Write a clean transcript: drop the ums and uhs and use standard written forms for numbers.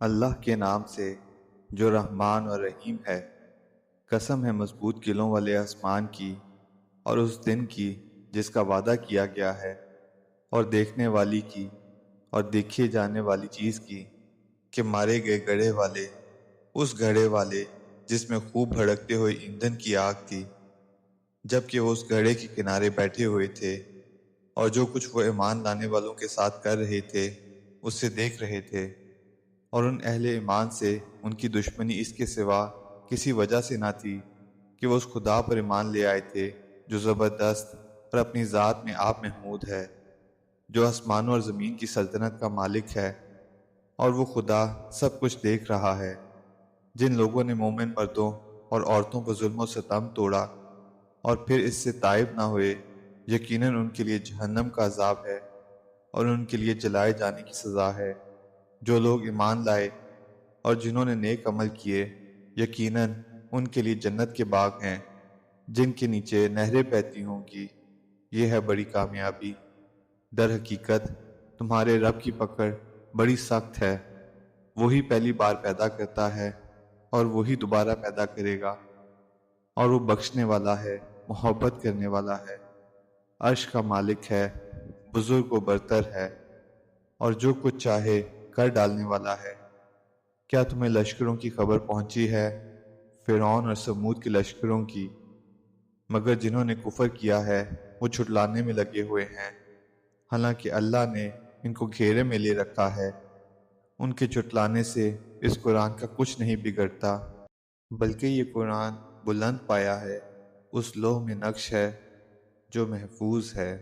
اللہ کے نام سے جو رحمان اور رحیم ہے۔ قسم ہے مضبوط قلعوں والے آسمان کی اور اس دن کی جس کا وعدہ کیا گیا ہے، اور دیکھنے والی کی اور دیکھے جانے والی چیز کی، کہ مارے گئے گڑھے والے، اس گڑھے والے جس میں خوب بھڑکتے ہوئے ایندھن کی آگ تھی، جبکہ وہ اس گڑھے کے کنارے بیٹھے ہوئے تھے، اور جو کچھ وہ ایمان لانے والوں کے ساتھ کر رہے تھے اس سے دیکھ رہے تھے۔ اور ان اہل ایمان سے ان کی دشمنی اس کے سوا کسی وجہ سے نہ تھی کہ وہ اس خدا پر ایمان لے آئے تھے جو زبردست اور اپنی ذات میں آپ محمود ہے، جو آسمانوں اور زمین کی سلطنت کا مالک ہے، اور وہ خدا سب کچھ دیکھ رہا ہے۔ جن لوگوں نے مومن مردوں اور عورتوں پر ظلم و ستم توڑا اور پھر اس سے تائب نہ ہوئے، یقیناً ان کے لیے جہنم کا عذاب ہے اور ان کے لیے جلائے جانے کی سزا ہے۔ جو لوگ ایمان لائے اور جنہوں نے نیک عمل کیے، یقیناً ان کے لیے جنت کے باغ ہیں جن کے نیچے نہریں بہتی ہوں گی۔ یہ ہے بڑی کامیابی۔ در حقیقت تمہارے رب کی پکڑ بڑی سخت ہے۔ وہی پہلی بار پیدا کرتا ہے اور وہی دوبارہ پیدا کرے گا، اور وہ بخشنے والا ہے، محبت کرنے والا ہے، عرش کا مالک ہے، بزرگ و برتر ہے، اور جو کچھ چاہے کر ڈالنے والا ہے۔ کیا تمہیں لشکروں کی خبر پہنچی ہے، فرعون اور سمود کے لشکروں کی؟ مگر جنہوں نے کفر کیا ہے وہ جھٹلانے میں لگے ہوئے ہیں، حالانکہ اللہ نے ان کو گھیرے میں لے رکھا ہے۔ ان کے جھٹلانے سے اس قرآن کا کچھ نہیں بگڑتا، بلکہ یہ قرآن بلند پایا ہے، اس لوح میں نقش ہے جو محفوظ ہے۔